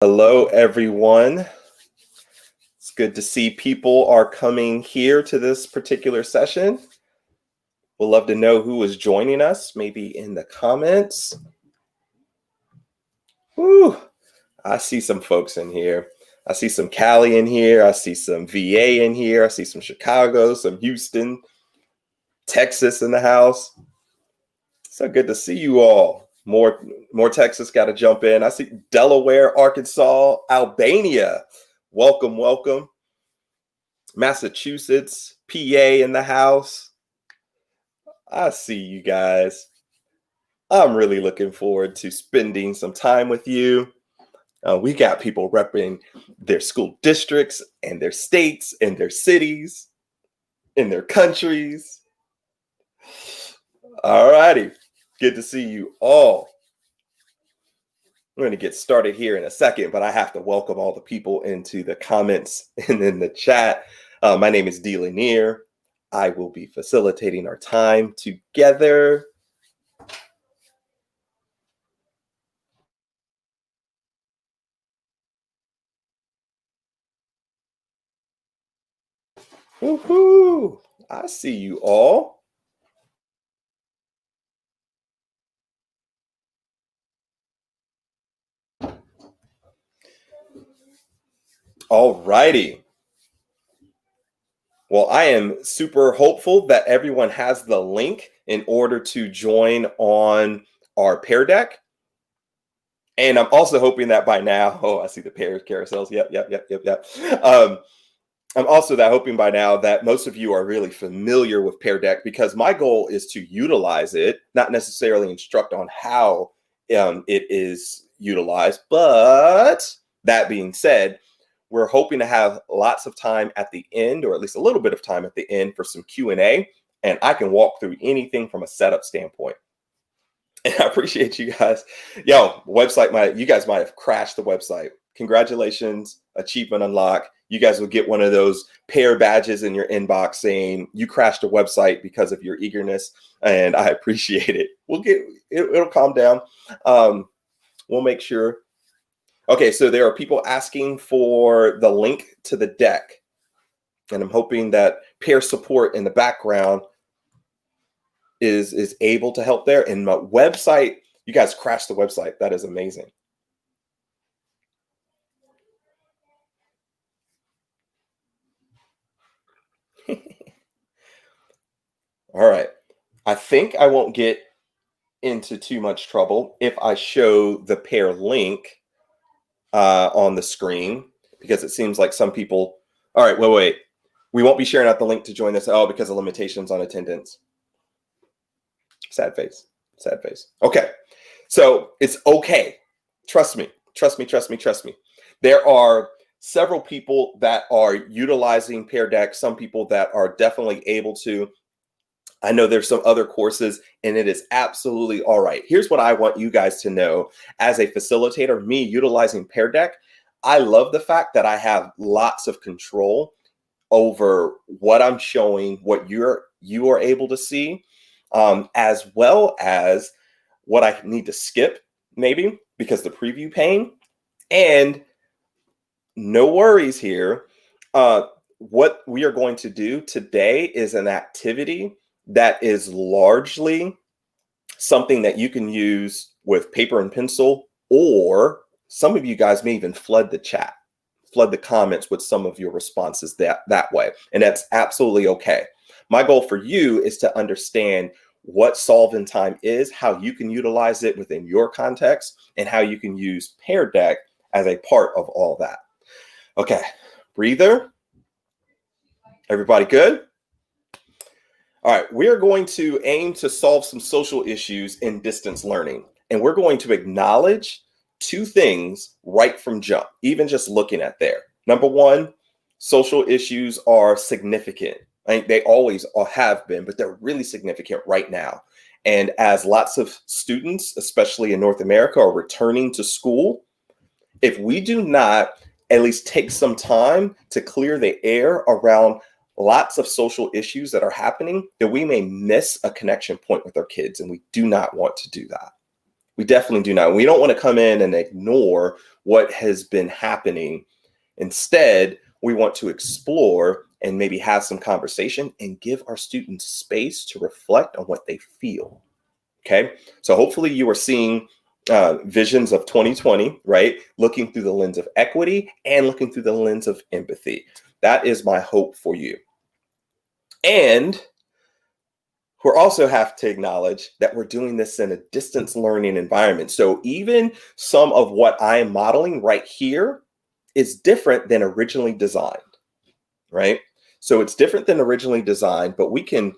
Hello, everyone. It's good to see people are coming here to this particular session. We'd love to know who is joining us, maybe in the comments. Woo, I see some folks in here. I see some Cali in here. I see some VA in here. I see some Chicago, some Houston, Texas in the house. So good to see you all. More Texas got to jump in. I see Delaware, Arkansas, Albania. Welcome, welcome. Massachusetts, PA in the house. I see you guys. I'm really looking forward to spending some time with you. We got people repping their school districts and their states and their cities and their countries. All righty. Good to see you all. We're going to get started here in a second, but I have to welcome all the people into the comments and in the chat. My name is Dee Lanier. I will be facilitating our time together. Woohoo! I see you all. All righty. Well, I am super hopeful that everyone has the link in order to join on our Pear Deck. And I'm also hoping that by now, I see the pear carousels. Yep. I'm also hoping by now that most of you are really familiar with Pear Deck, because my goal is to utilize it, not necessarily instruct on how it is utilized. But that being said, we're hoping to have lots of time at the end, or at least a little bit of time at the end, for some Q&A, and I can walk through anything from a setup standpoint. And I appreciate you guys. You guys might have crashed the website. Congratulations, achievement unlock. You guys will get one of those pair badges in your inbox saying you crashed a website because of your eagerness, and I appreciate it. It'll calm down. We'll make sure. Okay, so there are people asking for the link to the deck, and I'm hoping that pair support in the background is able to help there. And my website, you guys crashed the website. That is amazing. All right. I think I won't get into too much trouble if I show the pair link on the screen, because it seems like some people. All right, wait. We won't be sharing out the link to join this. Oh, because of limitations on attendance. Sad face. Okay. So it's okay. Trust me. There are several people that are utilizing Pear Deck, some people that are definitely able to. I know there's some other courses, and it is absolutely all right. Here's what I want you guys to know. As a facilitator, me utilizing Pear Deck, I love the fact that I have lots of control over what I'm showing, what you are able to see, as well as what I need to skip, maybe because the preview pane. And no worries here. What we are going to do today is an activity that is largely something that you can use with paper and pencil, or some of you guys may even flood the chat, flood the comments with some of your responses that way. And that's absolutely okay. My goal for you is to understand what solve in time is, how you can utilize it within your context, and how you can use Pear Deck as a part of all that. Okay, breather. Everybody good? All right, we are going to aim to solve some social issues in distance learning. And we're going to acknowledge two things right from jump, even just looking at there. Number one, social issues are significant. They always have been, but they're really significant right now. And as lots of students, especially in North America, are returning to school, if we do not at least take some time to clear the air around lots of social issues that are happening, then we may miss a connection point with our kids, and we do not want to do that. We definitely do not. We don't want to come in and ignore what has been happening. Instead, we want to explore and maybe have some conversation and give our students space to reflect on what they feel. Okay, so hopefully you are seeing visions of 2020, right? Looking through the lens of equity and looking through the lens of empathy. That is my hope for you. And we also have to acknowledge that we're doing this in a distance learning environment. So even some of what I am modeling right here is different than originally designed, right? So it's different than originally designed, but we can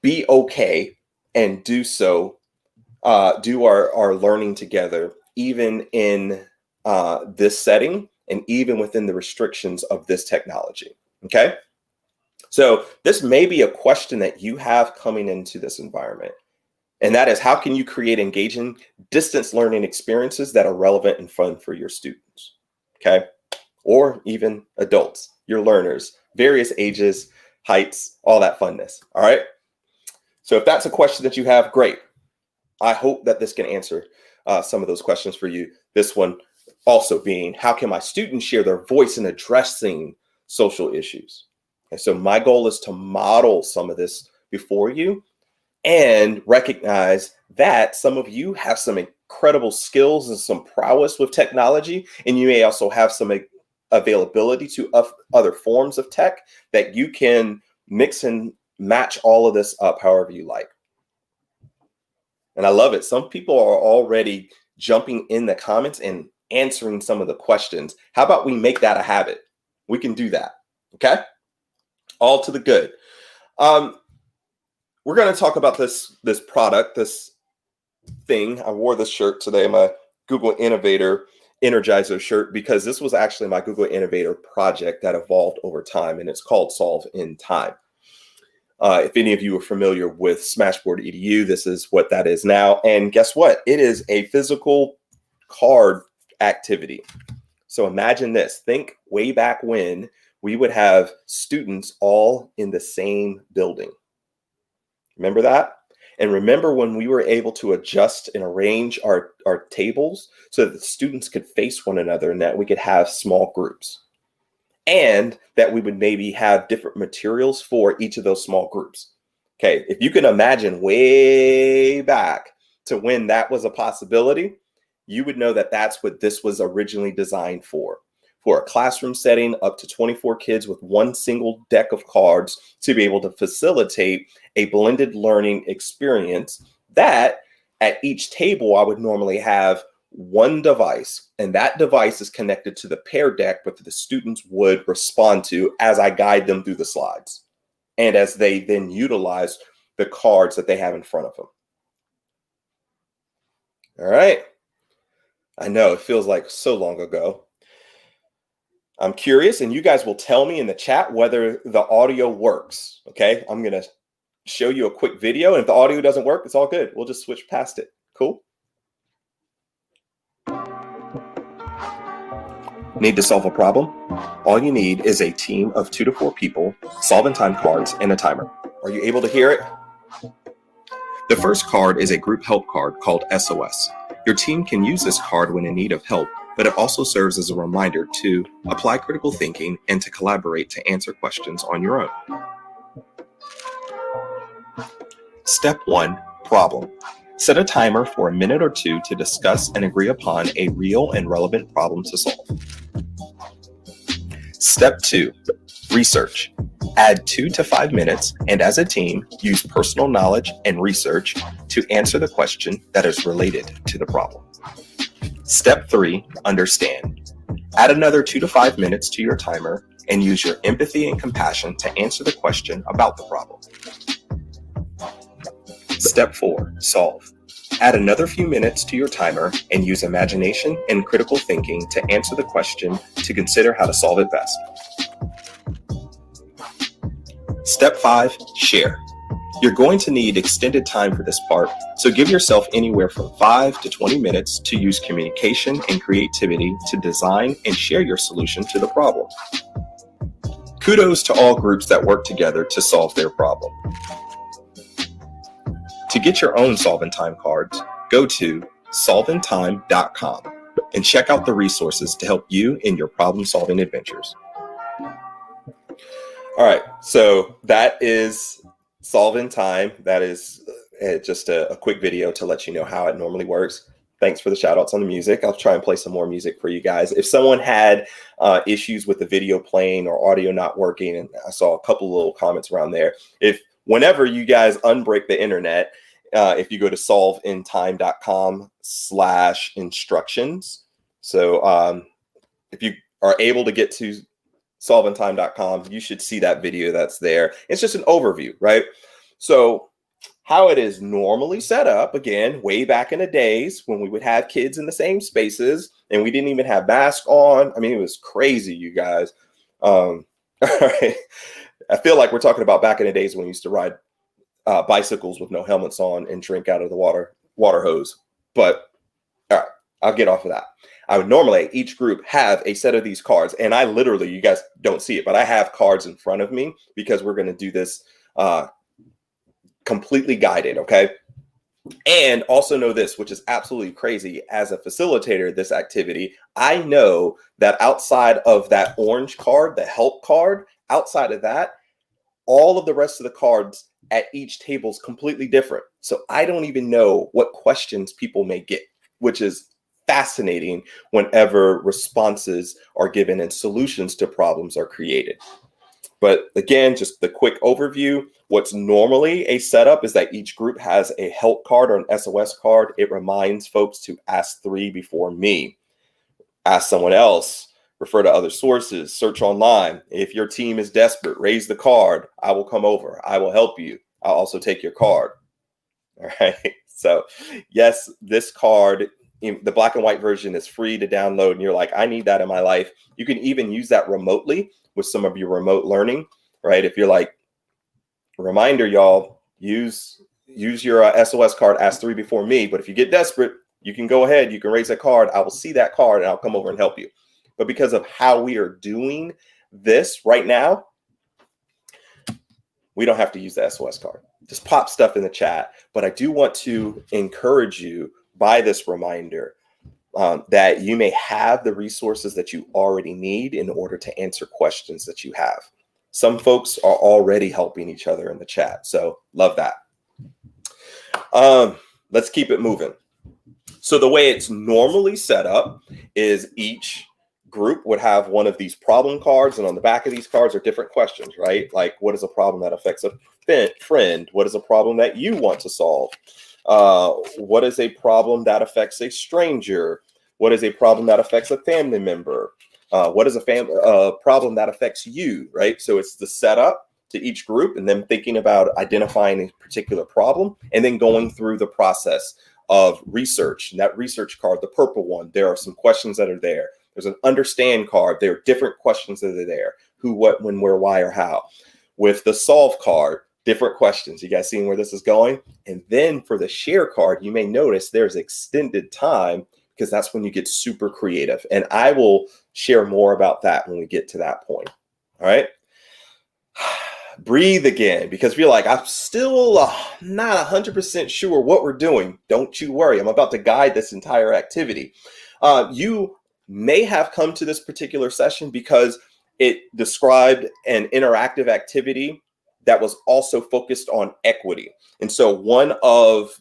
be okay and do so, do our learning together, even in this setting and even within the restrictions of this technology, okay? So this may be a question that you have coming into this environment. And that is, how can you create engaging distance learning experiences that are relevant and fun for your students? Okay. Or even adults, your learners, various ages, heights, all that funness. All right. So if that's a question that you have, great. I hope that this can answer some of those questions for you. This one also being, how can my students share their voice in addressing social issues? And so my goal is to model some of this before you and recognize that some of you have some incredible skills and some prowess with technology, and you may also have some availability to other forms of tech that you can mix and match all of this up however you like. And I love it. Some people are already jumping in the comments and answering some of the questions. How about we make that a habit? We can do that. Okay. All to the good. We're going to talk about this product, this thing. I wore this shirt today, my Google Innovator Energizer shirt, because this was actually my Google Innovator project that evolved over time, and it's called Solve in Time. If any of you are familiar with Smashboard EDU, this is what that is now. And guess what? It is a physical card activity. So imagine this. Think way back when we would have students all in the same building. Remember that? And remember when we were able to adjust and arrange our tables so that the students could face one another and that we could have small groups, and that we would maybe have different materials for each of those small groups. Okay, if you can imagine way back to when that was a possibility, you would know that that's what this was originally designed for a classroom setting, up to 24 kids with one single deck of cards to be able to facilitate a blended learning experience that at each table I would normally have one device, and that device is connected to the pair deck that the students would respond to as I guide them through the slides and as they then utilize the cards that they have in front of them. All right. I know it feels like so long ago. I'm curious, and you guys will tell me in the chat whether the audio works. Okay, I'm going to show you a quick video, and if the audio doesn't work, it's all good. We'll just switch past it. Cool. Need to solve a problem? All you need is a team of 2 to 4 people, solve in time cards, and a timer. Are you able to hear it? The first card is a group help card called SOS. Your team can use this card when in need of help, but it also serves as a reminder to apply critical thinking and to collaborate to answer questions on your own. Step 1, problem. Set a timer for a minute or two to discuss and agree upon a real and relevant problem to solve. Step 2, research. Add 2 to 5 minutes, and as a team, use personal knowledge and research to answer the question that is related to the problem. Step 3, understand. Add another 2 to 5 minutes to your timer and use your empathy and compassion to answer the question about the problem. Step 4, solve. Add another few minutes to your timer and use imagination and critical thinking to answer the question to consider how to solve it best. Step 5, share. You're going to need extended time for this part, so give yourself anywhere from 5 to 20 minutes to use communication and creativity to design and share your solution to the problem. Kudos to all groups that work together to solve their problem. To get your own Solve in Time cards, go to solveintime.com and check out the resources to help you in your problem-solving adventures. All right, so that is Solve in Time. That is just a quick video to let you know how it normally works. Thanks for the shout outs on the music. I'll try and play some more music for you guys. If someone had issues with the video playing or audio not working, and I saw a couple little comments around there, whenever you guys unbreak the internet, if you go to solveintime.com/instructions. So if you are able to get to solveintime.com, you should see that video that's there. It's just an overview, right? So how it is normally set up, again, way back in the days when we would have kids in the same spaces and we didn't even have masks on. I mean, it was crazy, you guys. All right. I feel like we're talking about back in the days when we used to ride bicycles with no helmets on and drink out of the water hose. But all right, I'll get off of that. I would normally, each group, have a set of these cards. And I literally, you guys don't see it, but I have cards in front of me because we're going to do this completely guided, okay? And also know this, which is absolutely crazy. As a facilitator of this activity, I know that outside of that orange card, the help card, outside of that, all of the rest of the cards at each table is completely different. So I don't even know what questions people may get, which is fascinating whenever responses are given and solutions to problems are created. But again, just the quick overview. What's normally a setup is that each group has a help card or an SOS card. It reminds folks to ask 3 before me. Ask someone else. Refer to other sources. Search online. If your team is desperate, raise the card. I will come over. I will help you. I'll also take your card. All right. So yes, this card, the black and white version, is free to download. And you're like, I need that in my life. You can even use that remotely with some of your remote learning, right? If you're like, reminder, y'all, use your SOS card, ask 3 before me. But if you get desperate, you can go ahead, you can raise that card. I will see that card and I'll come over and help you. But because of how we are doing this right now, we don't have to use the SOS card. Just pop stuff in the chat. But I do want to encourage you by this reminder that you may have the resources that you already need in order to answer questions that you have. Some folks are already helping each other in the chat. So love that. Let's keep it moving. So the way it's normally set up is each group would have one of these problem cards, and on the back of these cards are different questions, right? Like, what is a problem that affects a friend? What is a problem that you want to solve? What is a problem that affects a stranger? What is a problem that affects a family member? What is a problem that affects you, right? So it's the setup to each group and then thinking about identifying a particular problem and then going through the process of research. And that research card, the purple one, there are some questions that are there. There's an understand card. There are different questions that are there. Who, what, when, where, why, or how. With the solve card, different questions. You guys seeing where this is going? And then for the share card, you may notice there's extended time because that's when you get super creative. And I will share more about that when we get to that point. All right. Breathe again, because if you're like, I'm still not 100% sure what we're doing, don't you worry. I'm about to guide this entire activity. You may have come to this particular session because it described an interactive activity that was also focused on equity. And so one of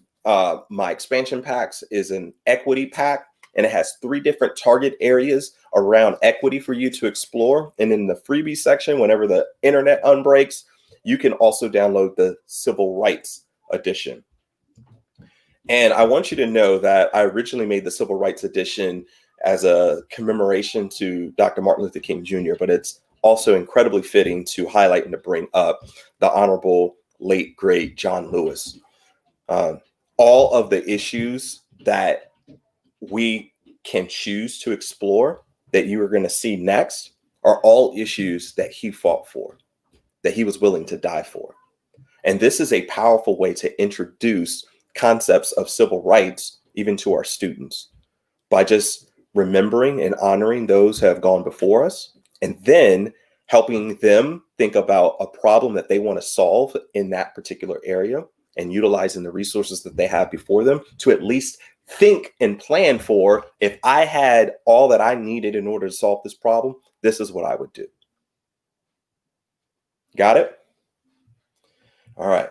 my expansion packs is an equity pack, and it has 3 different target areas around equity for you to explore. And in the freebie section, whenever the internet unbreaks, you can also download the civil rights edition. And I want you to know that I originally made the civil rights edition as a commemoration to Dr. Martin Luther King Jr., but it's also incredibly fitting to highlight and to bring up the honorable late, great John Lewis. All of the issues that we can choose to explore that you are going to see next are all issues that he fought for, that he was willing to die for. And this is a powerful way to introduce concepts of civil rights even to our students by just remembering and honoring those who have gone before us, and then helping them think about a problem that they want to solve in that particular area, and utilizing the resources that they have before them to at least think and plan for, if I had all that I needed in order to solve this problem, this is what I would do. Got it? All right.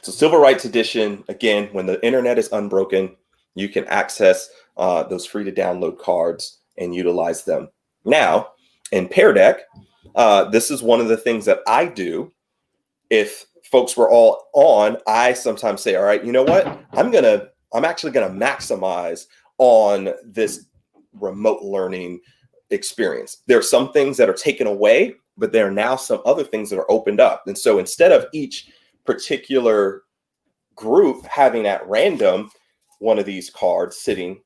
So Civil Rights Edition, again, when the internet is unbroken, you can access those free to download cards and utilize them. Now, in Pear Deck, this is one of the things that I do. If folks were all on, I sometimes say, all right, you know what? I'm actually gonna maximize on this remote learning experience. There are some things that are taken away, but there are now some other things that are opened up. And so instead of each particular group having at random one of these cards sitting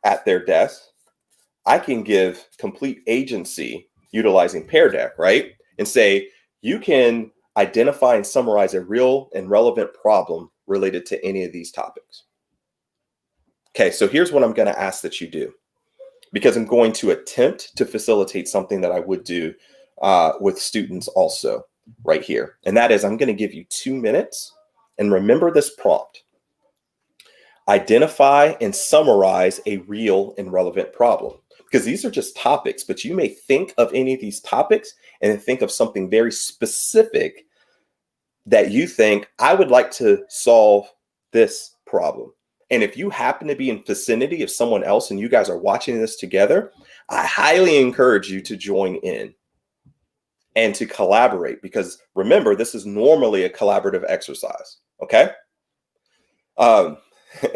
at their desk, I can give complete agency utilizing Pear Deck, right? And say, you can identify and summarize a real and relevant problem related to any of these topics. Okay, so here's what I'm going to ask that you do, because I'm going to attempt to facilitate something that I would do with students also right here. And that is, I'm going to give you 2 minutes, and remember this prompt. Identify and summarize a real and relevant problem. Because these are just topics, but you may think of any of these topics and then think of something very specific that you think, I would like to solve this problem. And if you happen to be in vicinity of someone else and you guys are watching this together, I highly encourage you to join in and to collaborate, because remember, this is normally a collaborative exercise, okay?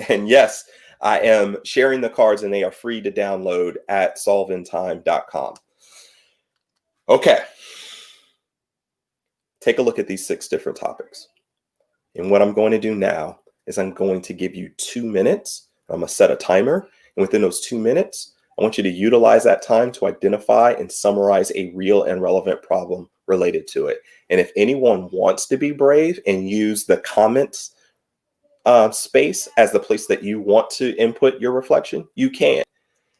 And yes, I am sharing the cards and they are free to download at solveintime.com. Okay. Take a look at these 6 different topics. And what I'm going to do now is I'm going to give you 2 minutes. I'm going to set a timer. And within those 2 minutes, I want you to utilize that time to identify and summarize a real and relevant problem related to it. And if anyone wants to be brave and use the comments space as the place that you want to input your reflection, you can.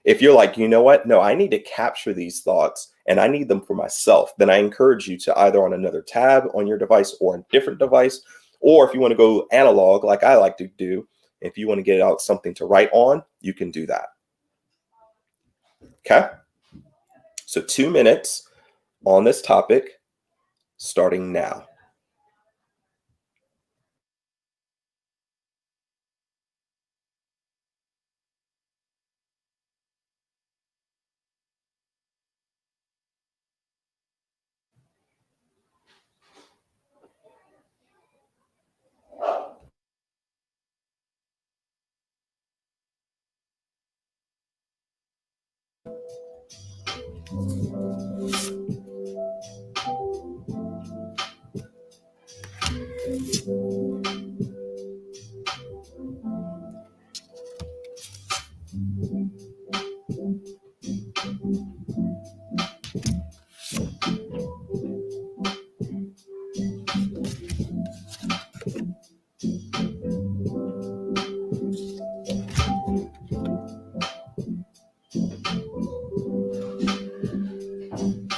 If you're like, you know what, no, I need to capture these thoughts and I need them for myself, then I encourage you to either on another tab on your device or a different device, or if you want to go analog like I like to do, if you want to get out something to write on, you can do that. Okay, so 2 minutes on this topic starting now.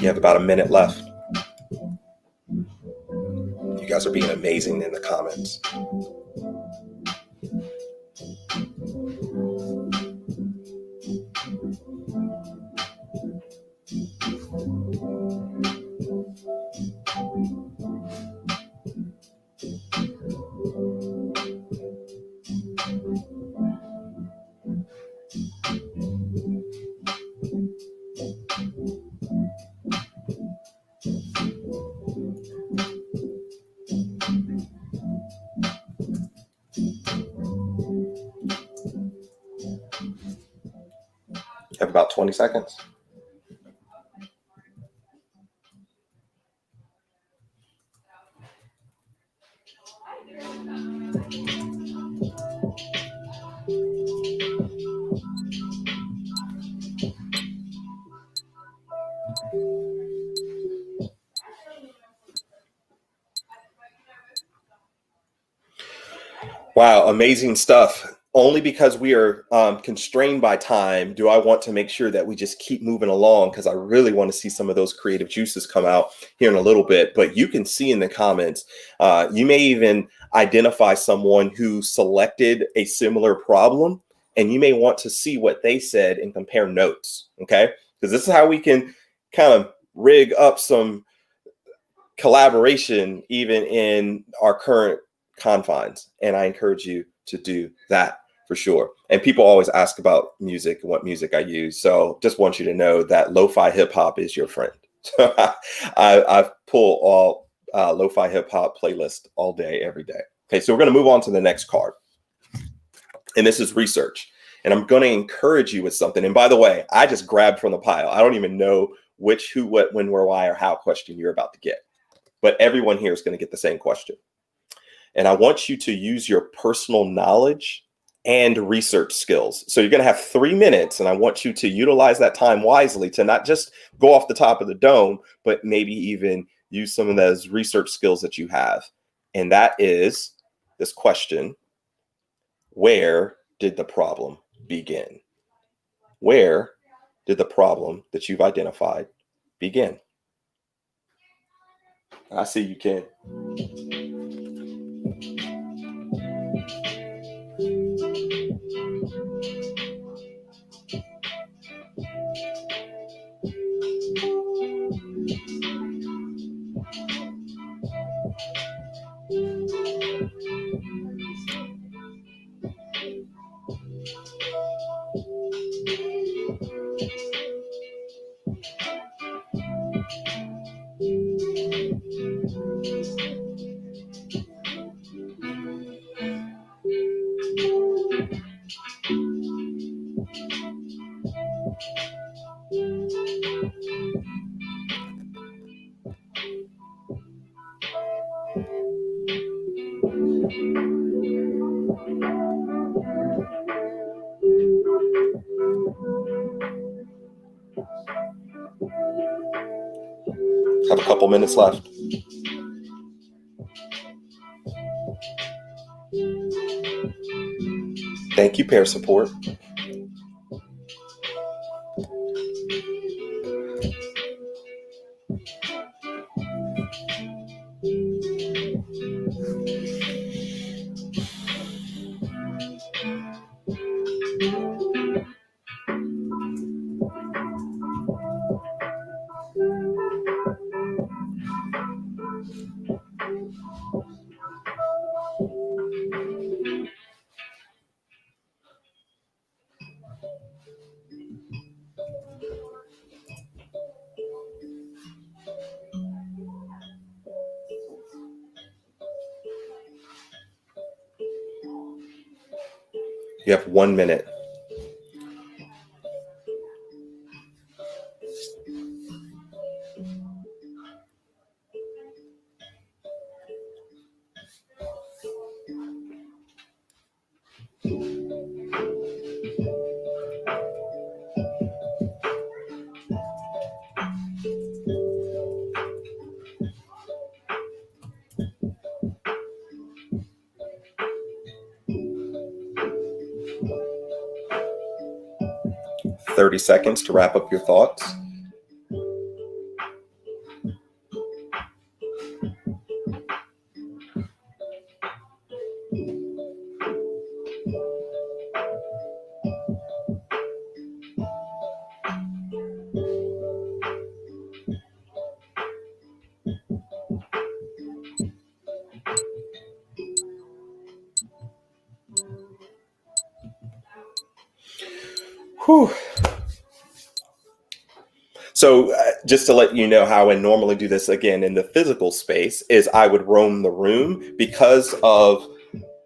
You have about a minute left. You guys are being amazing in the comments. You have about 20 seconds. Wow, amazing stuff. only because we are constrained by time do I want to make sure that we just keep moving along, because I really want to see some of those creative juices come out here in a little bit. But you can see in the comments, you may even identify someone who selected a similar problem, and you may want to see what they said and compare notes. Okay, because this is how we can kind of rig up some collaboration even in our current confines, and I encourage you to do that for sure. And people always ask about music and what music I use, so just want you to know that lo-fi hip-hop is your friend. I pull all lo-fi hip-hop playlist all day every day. Okay, so we're going to move on to the next card, and this is research, and I'm going to encourage you with something. And by the way, I just grabbed from the pile. I don't even know which, who, what, when, where, why, or how question you're about to get, but everyone here is going to get the same question. And I want you to use your personal knowledge and research skills. So you're going to have 3 minutes, and I want you to utilize that time wisely to not just go off the top of the dome, but maybe even use some of those research skills that you have. And that is this question: where did the problem begin? Where did the problem that you've identified begin? I see you, Ken. Have a couple minutes left. Thank you, pair support. You have 1 minute. Thirty seconds to wrap up your thoughts. Whew. So just to let you know how I normally do this again in the physical space is I would roam the room because of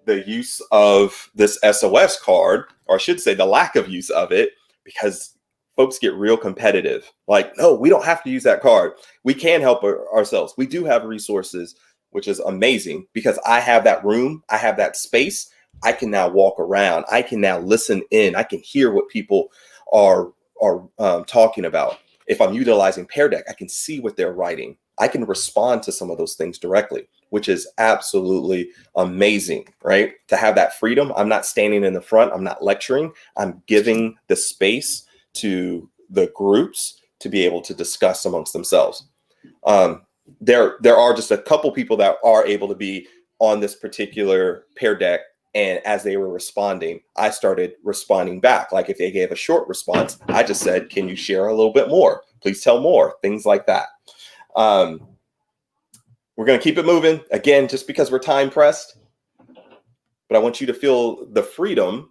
the use of this SOS card, or I should say the lack of use of it, because folks get real competitive. Like, no, we don't have to use that card. We can help ourselves. We do have resources, which is amazing because I have that room. I have that space. I can now walk around. I can now listen in. I can hear what people are talking about. If I'm utilizing Pear Deck, I can see what they're writing. I can respond to some of those things directly, which is absolutely amazing, right? To have that freedom. I'm not standing in the front. I'm not lecturing. I'm giving the space to the groups to be able to discuss amongst themselves. There are just a couple people that are able to be on this particular Pear Deck. And as they were responding, I started responding back. Like if they gave a short response, I just said, can you share a little bit more? Please tell more, things like that. We're going to keep it moving. Again, just because we're time pressed, but I want you to feel the freedom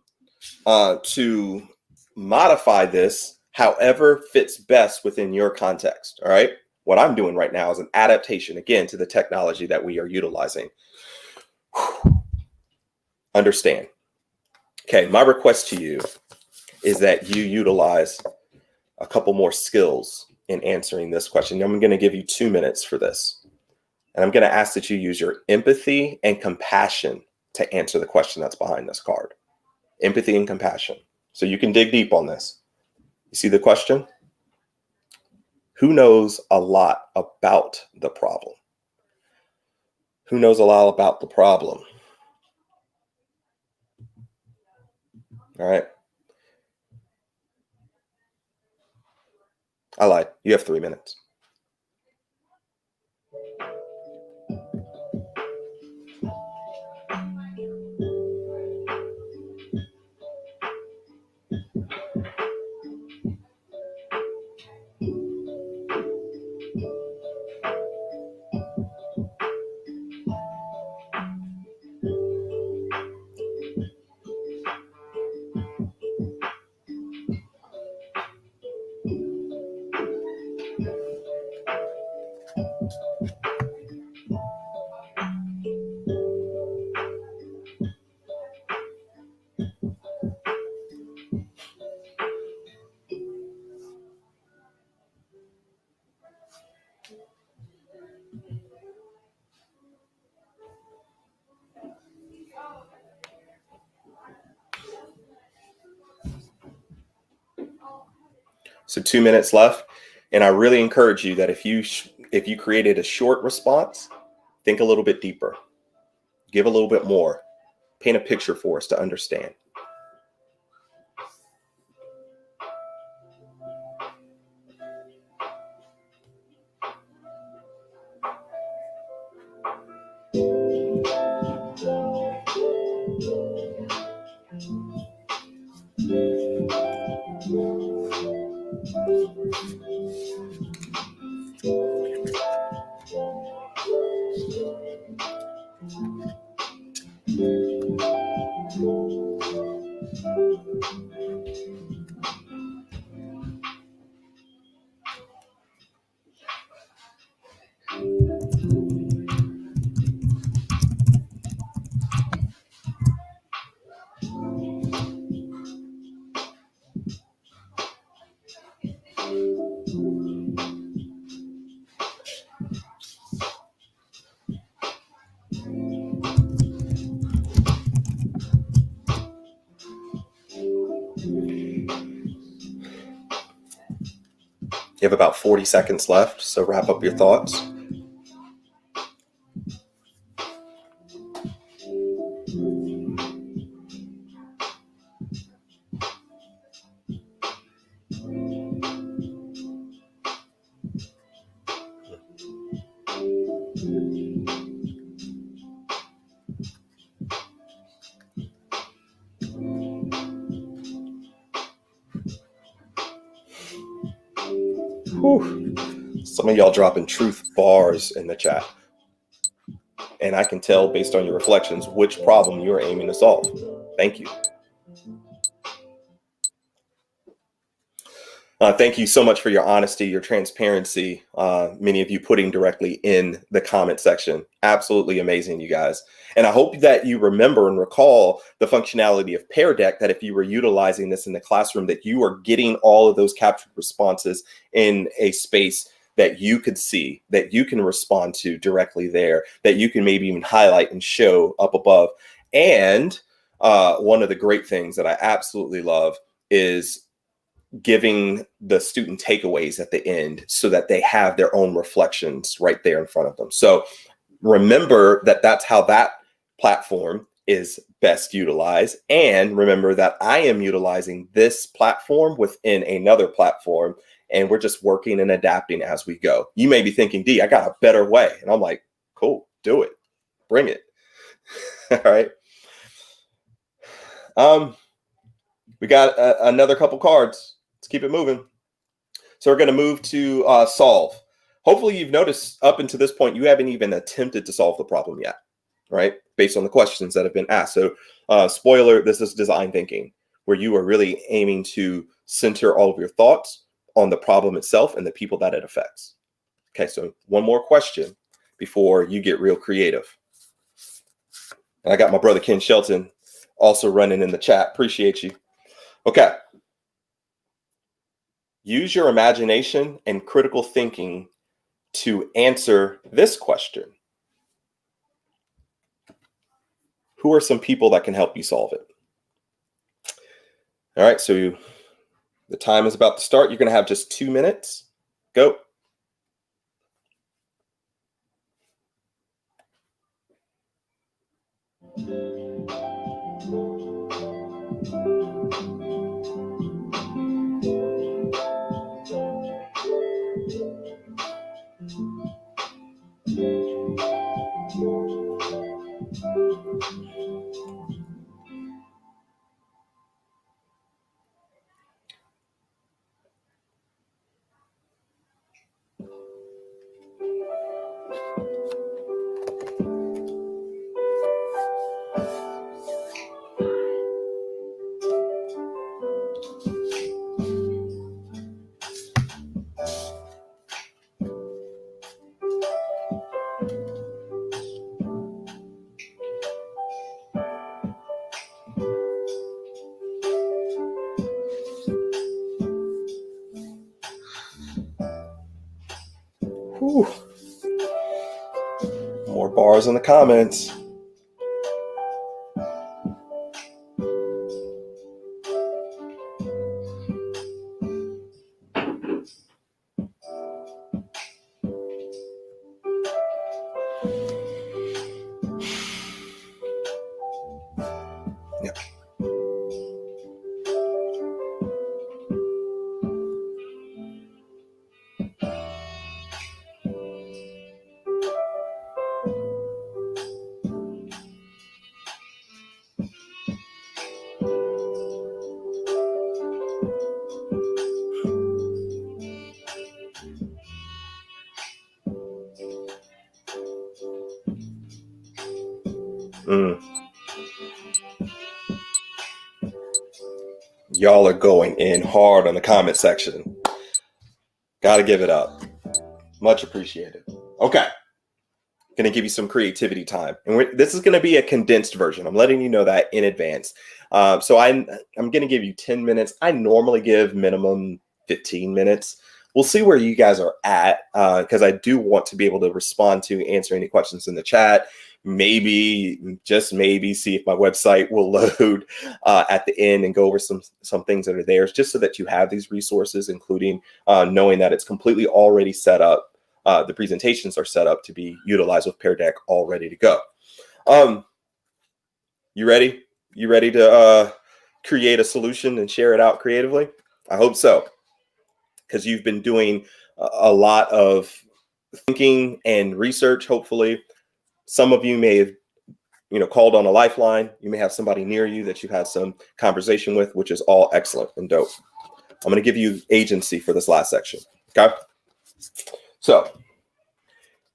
to modify this however fits best within your context, all right? What I'm doing right now is an adaptation, again, to the technology that we are utilizing. Understand. Okay, my request to you is that you utilize a couple more skills in answering this question. I'm going to give you 2 minutes for this. And I'm going to ask that you use your empathy and compassion to answer the question that's behind this card. Empathy and compassion. So you can dig deep on this. You see the question? Who knows a lot about the problem? Who knows a lot about the problem? All right. I lied. You have 3 minutes. So 2 minutes left. And I really encourage you that if you created a short response, think a little bit deeper, give a little bit more, paint a picture for us to understand. You have about 40 seconds left, so wrap up your thoughts. Whew. Some of y'all dropping truth bars in the chat. And I can tell based on your reflections which problem you are aiming to solve. Thank you. Thank you so much for your honesty, your transparency. Many of you putting directly in the comment section. Absolutely amazing, you guys. And I hope that you remember and recall the functionality of Pear Deck, that if you were utilizing this in the classroom, that you are getting all of those captured responses in a space that you could see, that you can respond to directly there, that you can maybe even highlight and show up above. And one of the great things that I absolutely love is giving the student takeaways at the end so that they have their own reflections right there in front of them. So remember that that's how that platform is best utilized. And remember that I am utilizing this platform within another platform, and we're just working and adapting as we go. You may be thinking, D, I got a better way. And I'm like, cool, do it. Bring it. All right. We got another couple cards. Let's keep it moving. So we're going to move to solve. Hopefully you've noticed up until this point, you haven't even attempted to solve the problem yet, right? Based on the questions that have been asked. So spoiler, this is design thinking, where you are really aiming to center all of your thoughts on the problem itself and the people that it affects. Okay, so one more question before you get real creative. And I got my brother Ken Shelton also running in the chat. Appreciate you. Okay. Use your imagination and critical thinking to answer this question. Who are some people that can help you solve it? All right, so the time is about to start. You're going to have just 2 minutes. Go. Whew. More bars in the comments. Yeah. Y'all are going in hard on the comment section. Got to give it up. Much appreciated. Okay. Going to give you some creativity time. And this is going to be a condensed version. I'm letting you know that in advance. So I'm going to give you 10 minutes. I normally give minimum 15 minutes. We'll see where you guys are at because I do want to be able to respond to, answer any questions in the chat. Maybe, just maybe, see if my website will load at the end and go over some things that are there, just so that you have these resources, including knowing that it's completely already set up. The presentations are set up to be utilized with Pear Deck all ready to go. You ready? You ready to create a solution and share it out creatively? I hope so, because you've been doing a lot of thinking and research, hopefully. Some of you may have called on a lifeline. You may have somebody near you that you've had some conversation with, which is all excellent and dope. I'm going to give you agency for this last section. Okay. So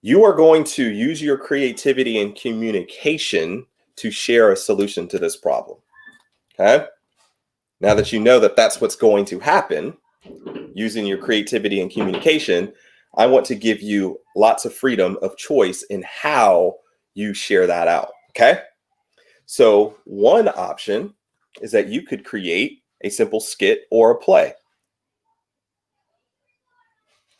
you are going to use your creativity and communication to share a solution to this problem. Okay. Now that you know that that's what's going to happen, using your creativity and communication, I want to give you lots of freedom of choice in how you share that out. Okay. So one option is that you could create a simple skit or a play.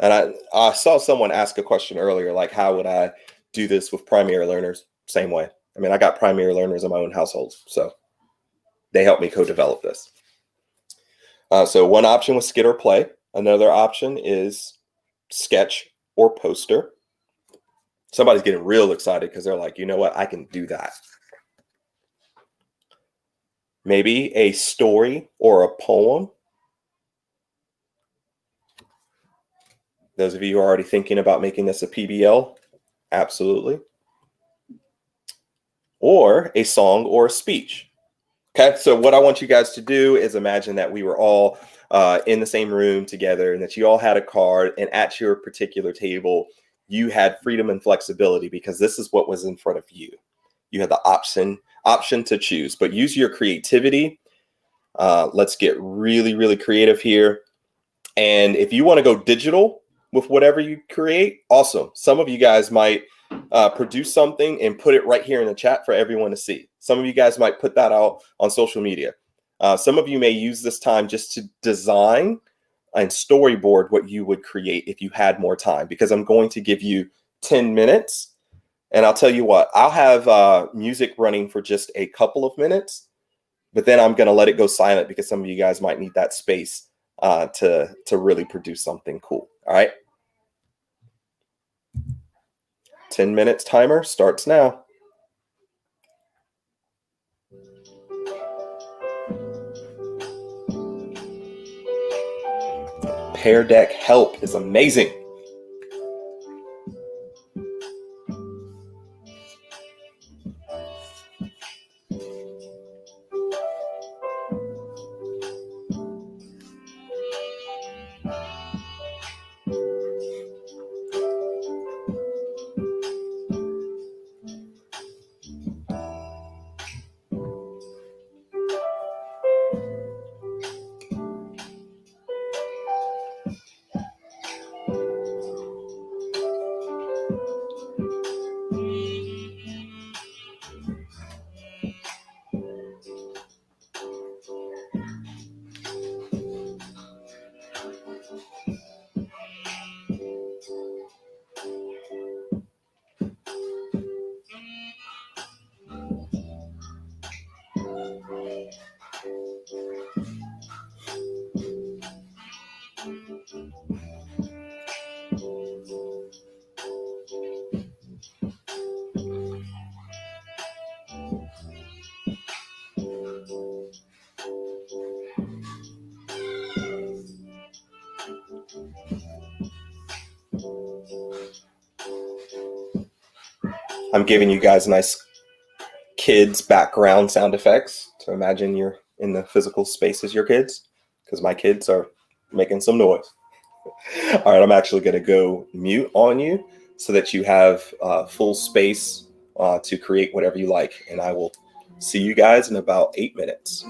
And I saw someone ask a question earlier, like, how would I do this with primary learners? Same way. I mean, I got primary learners in my own household, so they helped me co-develop this. So one option was skit or play. Another option is sketch or poster. Somebody's getting real excited because they're like, you know what? I can do that. Maybe a story or a poem. Those of you who are already thinking about making this a PBL, absolutely. Or a song or a speech. Okay, so what I want you guys to do is imagine that we were all in the same room together and that you all had a card, and at your particular table, you had freedom and flexibility because this is what was in front of you. You had the option to choose, but use your creativity. Let's get really, really creative here. And if you want to go digital with whatever you create, awesome. Some of you guys might produce something and put it right here in the chat for everyone to see. Some of you guys might put that out on social media. Some of you may use this time just to design and storyboard what you would create if you had more time, because I'm going to give you 10 minutes. And I'll tell you what, I'll have music running for just a couple of minutes, but then I'm going to let it go silent because some of you guys might need that space to really produce something cool. All right. 10 minutes timer starts now. Pear Deck help is amazing. I'm giving you guys nice kids background sound effects to imagine you're in the physical space as your kids, because my kids are making some noise. All right, I'm actually going to go mute on you so that you have full space to create whatever you like. And I will see you guys in about 8 minutes.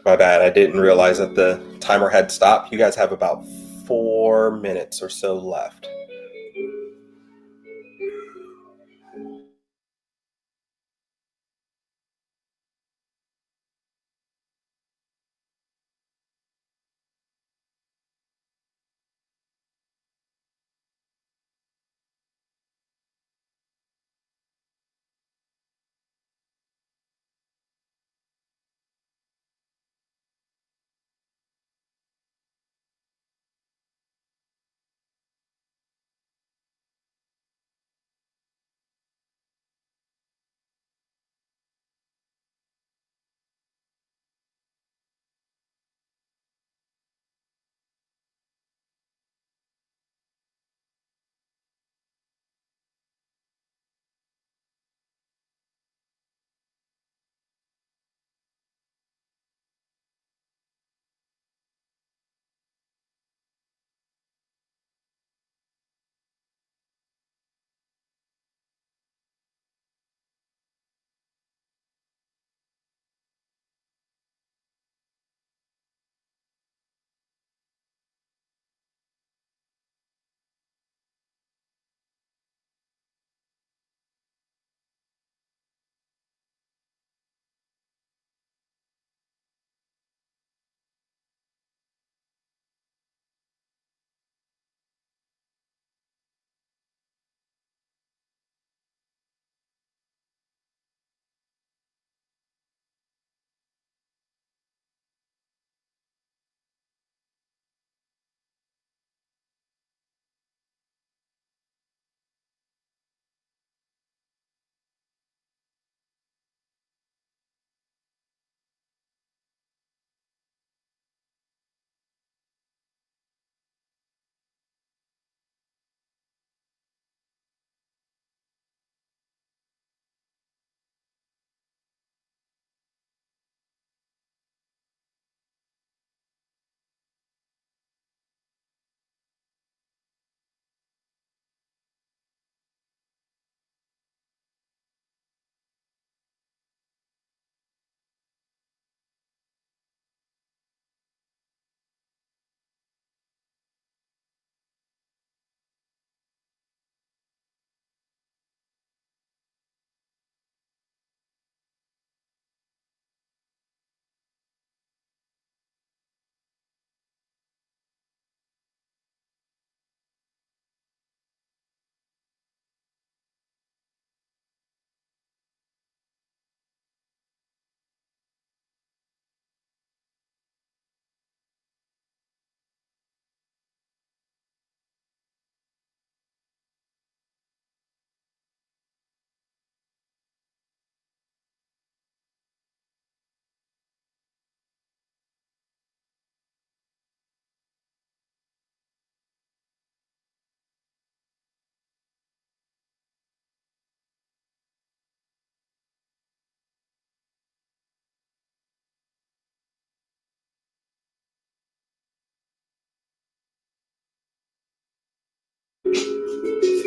My bad. I didn't realize that the timer had stopped. You guys have about 4 minutes or so left.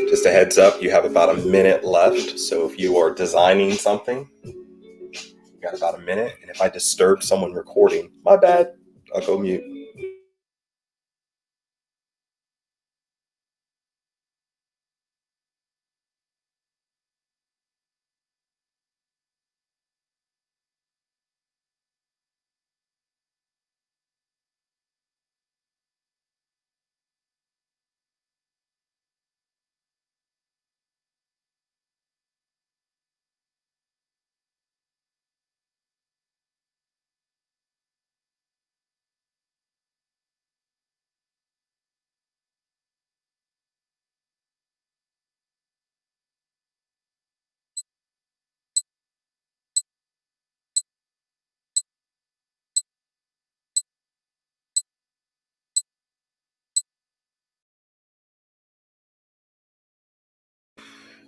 Just a heads up, you have about a minute left. So if you are designing something, you got about a minute. And if I disturb someone recording, my bad, I'll go mute.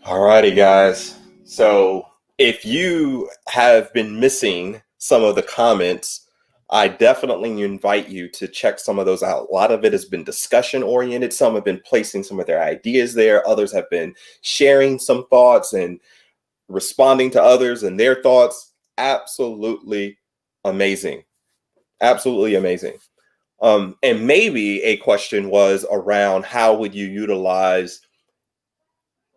Alrighty, guys. So if you have been missing some of the comments, I definitely invite you to check some of those out. A lot of it has been discussion oriented. Some have been placing some of their ideas there. Others have been sharing some thoughts and responding to others and their thoughts. Absolutely amazing. Absolutely amazing. And maybe a question was around how would you utilize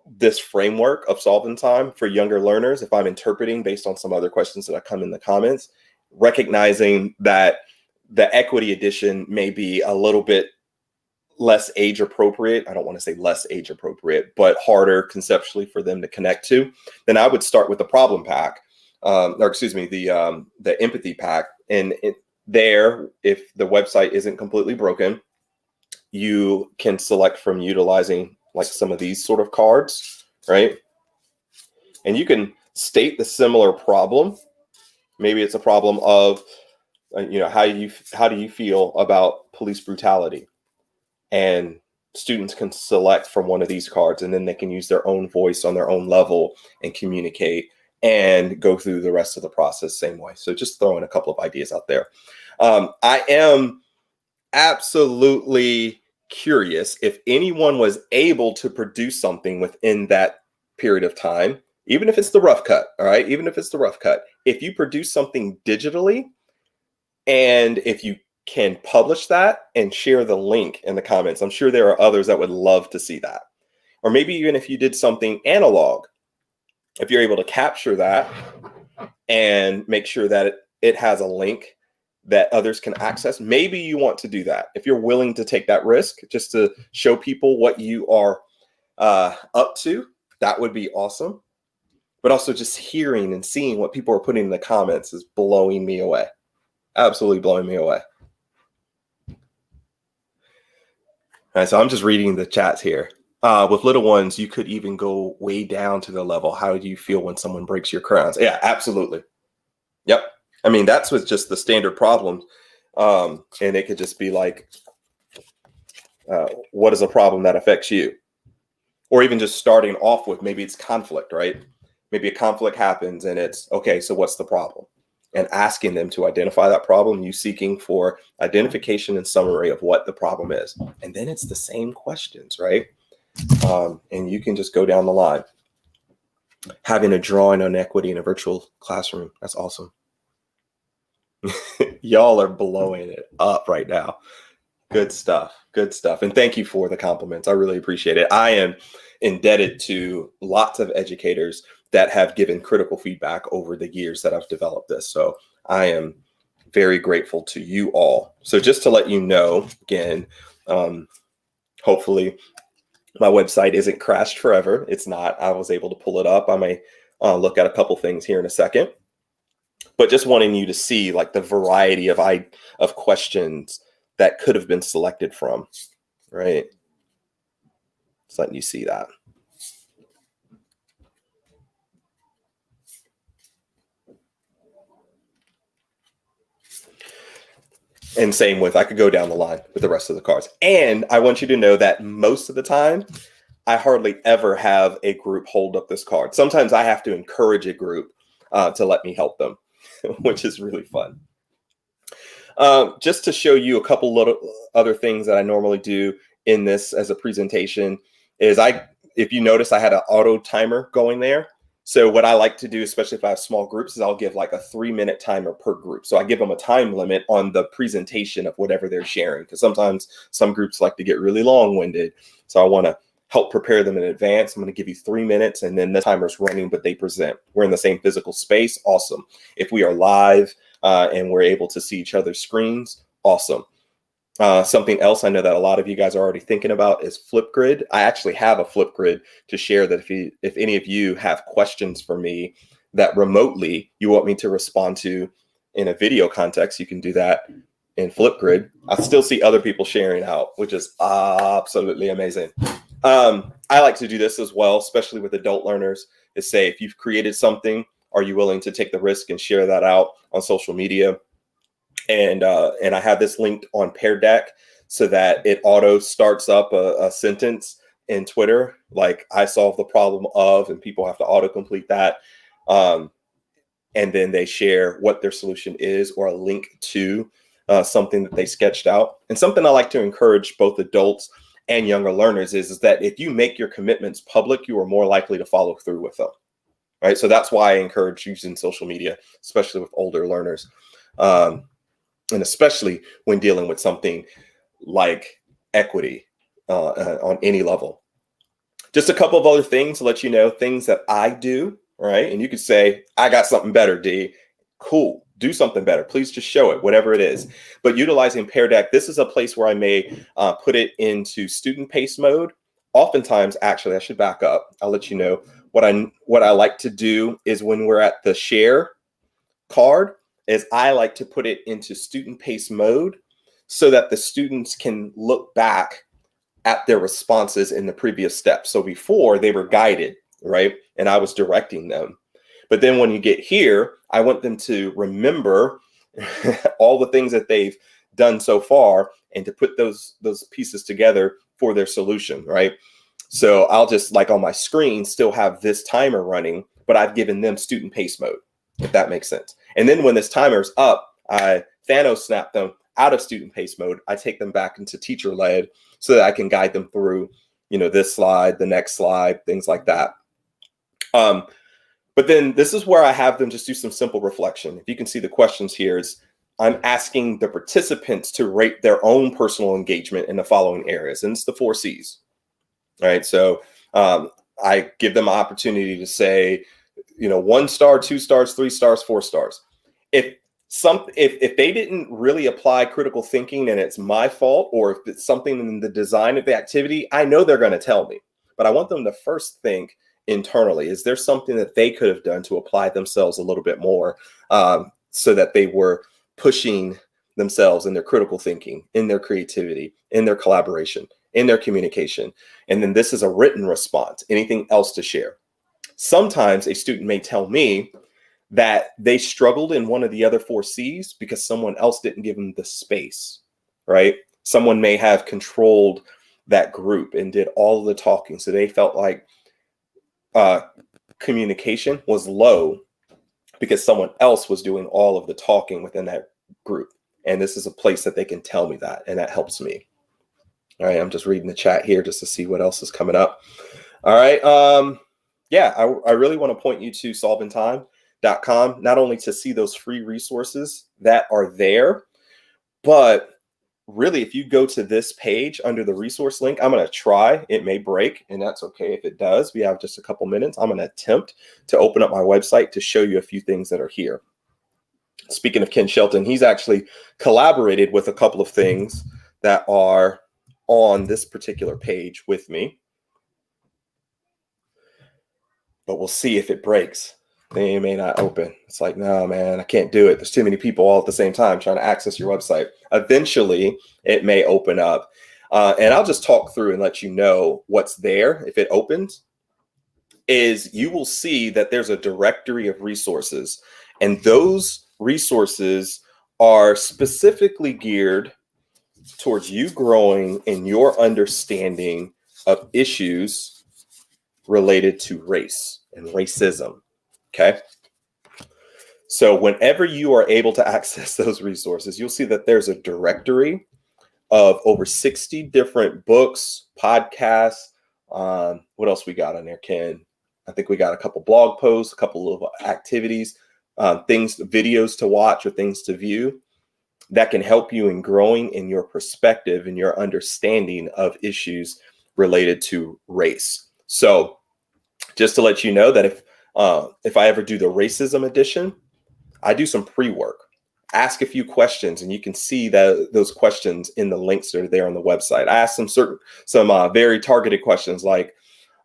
this framework of solving time for younger learners if I'm interpreting based on some other questions that come in the comments, recognizing that the equity edition may be a little bit less age appropriate. I don't want to say less age appropriate, but harder conceptually for them to connect to. Then I would start with the problem pack, or excuse me, the empathy pack. And there, if the website isn't completely broken, you can select from utilizing like some of these sort of cards, right? And you can state the similar problem. Maybe it's a problem of, how do you feel about police brutality? And students can select from one of these cards, and then they can use their own voice on their own level and communicate and go through the rest of the process same way. So just throwing a couple of ideas out there. I am absolutely curious if anyone was able to produce something within that period of time, even if it's the rough cut. All right. Even if it's the rough cut, if you produce something digitally, and if you can publish that and share the link in the comments, I'm sure there are others that would love to see that. Or maybe even if you did something analog, if you're able to capture that and make sure that it has a link that others can access, maybe you want to do that. If you're willing to take that risk just to show people what you are up to, that would be awesome. But also just hearing and seeing what people are putting in the comments is blowing me away. Absolutely blowing me away. All right, so I'm just reading the chats here. With little ones, you could even go way down to the level. How do you feel when someone breaks your crayons? Yeah, absolutely. Yep. I mean, that's with just the standard problems. And it could just be like, what is a problem that affects you? Or even just starting off with, maybe it's conflict, right? Maybe a conflict happens and it's, okay, so what's the problem? And asking them to identify that problem, you seeking for identification and summary of what the problem is. And then it's the same questions, right? And you can just go down the line. Having a drawing on equity in a virtual classroom, that's awesome. Y'all are blowing it up right now. Good stuff. Good stuff. And thank you for the compliments. I really appreciate it. I am indebted to lots of educators that have given critical feedback over the years that I've developed this. So I am very grateful to you all. So just to let you know, again, hopefully my website isn't crashed forever. It's not. I was able to pull it up. I may look at a couple things here in a second. But just wanting you to see like the variety of questions that could have been selected from, right? Just letting you see that. And same with, I could go down the line with the rest of the cards. And I want you to know that most of the time, I hardly ever have a group hold up this card. Sometimes I have to encourage a group to let me help them, which is really fun. Just to show you a couple little other things that I normally do in this as a presentation is if you notice, I had an auto timer going there. So what I like to do, especially if I have small groups, is I'll give like a 3-minute timer per group. So I give them a time limit on the presentation of whatever they're sharing, because sometimes some groups like to get really long-winded. So I want to help prepare them in advance. I'm going to give you 3 minutes and then the timer's running, but they present. We're in the same physical space. Awesome. If we are live and we're able to see each other's screens, awesome. Something else I know that a lot of you guys are already thinking about is Flipgrid. I actually have a Flipgrid to share that if any of you have questions for me that remotely you want me to respond to in a video context, you can do that in Flipgrid. I still see other people sharing out, which is absolutely amazing. I like to do this as well, especially with adult learners, is say, if you've created something, are you willing to take the risk and share that out on social media? And I have this linked on Pear Deck so that it auto starts up a sentence in Twitter, like I solved the problem of, and people have to auto complete that. And then they share what their solution is or a link to something that they sketched out. And something I like to encourage both adults and younger learners is that if you make your commitments public, you are more likely to follow through with them. Right. So that's why I encourage using social media, especially with older learners. And especially when dealing with something like equity on any level. Just a couple of other things to let you know, things that I do, right? And you could say, I got something better, D. Cool. Do something better. Please just show it, whatever it is. But utilizing Pear Deck, this is a place where I may put it into student pace mode. Oftentimes, actually, I should back up. I'll let you know what I like to do is when we're at the share card, is I like to put it into student pace mode so that the students can look back at their responses in the previous steps. So before they were guided, right? And I was directing them. But then when you get here, I want them to remember all the things that they've done so far and to put those pieces together for their solution, right? So I'll just, like on my screen, still have this timer running, but I've given them student pace mode, if that makes sense. And then when this timer's up, I Thanos snap them out of student pace mode. I take them back into teacher led so that I can guide them through, this slide, the next slide, things like that. But then this is where I have them just do some simple reflection. If you can see the questions here, is I'm asking the participants to rate their own personal engagement in the following areas. And it's the 4 C's, right? So I give them an opportunity to say, 1 star, 2 stars, 3 stars, 4 stars. If they didn't really apply critical thinking and it's my fault, or if it's something in the design of the activity, I know they're going to tell me. But I want them to first think internally, is there something that they could have done to apply themselves a little bit more, so that they were pushing themselves in their critical thinking, in their creativity, in their collaboration, in their communication. And then this is a written response. Anything else to share? Sometimes a student may tell me that they struggled in one of the other 4 C's because someone else didn't give them the space, right? Someone may have controlled that group and did all of the talking. So they felt like communication was low because someone else was doing all of the talking within that group. And this is a place that they can tell me that, and that helps me. All right, I'm just reading the chat here just to see what else is coming up. All right. Yeah, I really want to point you to solvingtime.com, not only to see those free resources that are there, but really, if you go to this page under the resource link, I'm going to try. It may break, and that's okay if it does. We have just a couple minutes. I'm going to attempt to open up my website to show you a few things that are here. Speaking of Ken Shelton, he's actually collaborated with a couple of things that are on this particular page with me. But we'll see if it breaks. They may not open. It's like, no, man, I can't do it. There's too many people all at the same time trying to access your website. Eventually, it may open up. And I'll just talk through and let you know what's there. If it opens, is you will see that there's a directory of resources. And those resources are specifically geared towards you growing in your understanding of issues related to race and racism. Okay. So whenever you are able to access those resources, you'll see that there's a directory of over 60 different books, podcasts. What else we got on there, Ken? I think we got a couple blog posts, a couple of activities, videos to watch or things to view that can help you in growing in your perspective and your understanding of issues related to race. So just to let you know that if I ever do the racism edition, I do some pre-work, ask a few questions, and you can see those questions in the links that are there on the website. I ask some very targeted questions like,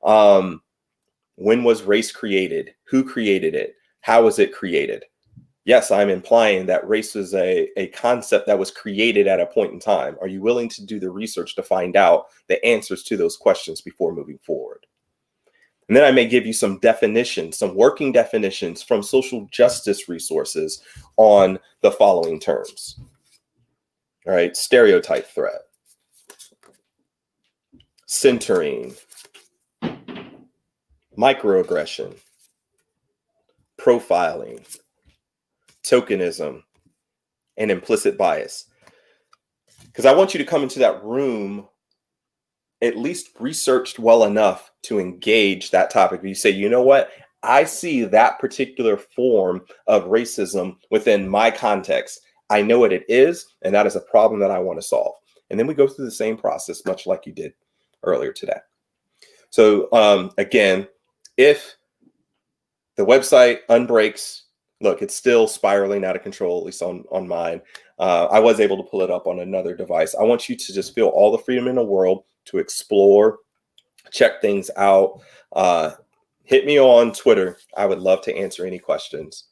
when was race created? Who created it? How was it created? Yes, I'm implying that race is a concept that was created at a point in time. Are you willing to do the research to find out the answers to those questions before moving forward? And then I may give you some definitions, some working definitions from social justice resources on the following terms. All right, stereotype threat, centering, microaggression, profiling, tokenism, and implicit bias. Because I want you to come into that room at least researched well enough to engage that topic. You say, you know what? I see that particular form of racism within my context. I know what it is, and that is a problem that I want to solve. And then we go through the same process, much like you did earlier today. So again, if the website unbreaks, look, it's still spiraling out of control, at least on mine. I was able to pull it up on another device. I want you to just feel all the freedom in the world to explore, check things out. Hit me on Twitter. I would love to answer any questions.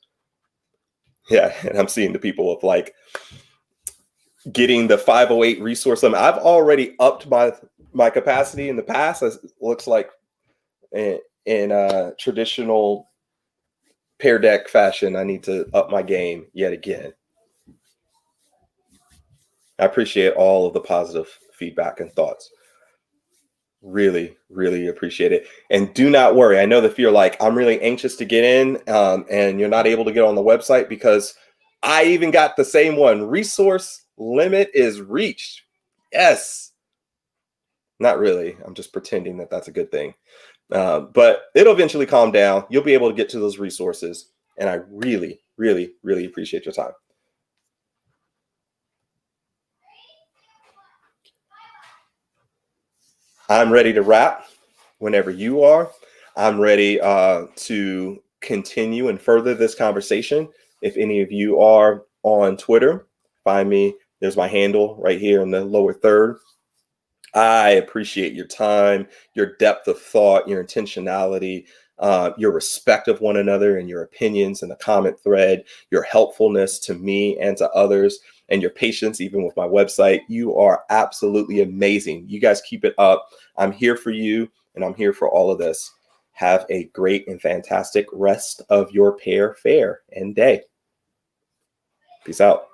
Yeah, and I'm seeing the people of like getting the 508 resource. I mean, I've already upped my capacity in the past. It looks like in traditional Pear Deck fashion, I need to up my game yet again. I appreciate all of the positive feedback and thoughts. Really, really appreciate it. And do not worry. I know that if you're like, I'm really anxious to get in and you're not able to get on the website, because I even got the same one. Resource limit is reached. Yes. Not really. I'm just pretending that that's a good thing. But it'll eventually calm down. You'll be able to get to those resources. And I really, really, really appreciate your time. I'm ready to wrap whenever you are. I'm ready to continue and further this conversation. If any of you are on Twitter, find me. There's my handle right here in the lower third. I appreciate your time, your depth of thought, your intentionality, your respect of one another and your opinions in the comment thread, your helpfulness to me and to others, and your patience, even with my website. You are absolutely amazing. You guys keep it up. I'm here for you, and I'm here for all of this. Have a great and fantastic rest of your pair fair and day. Peace out.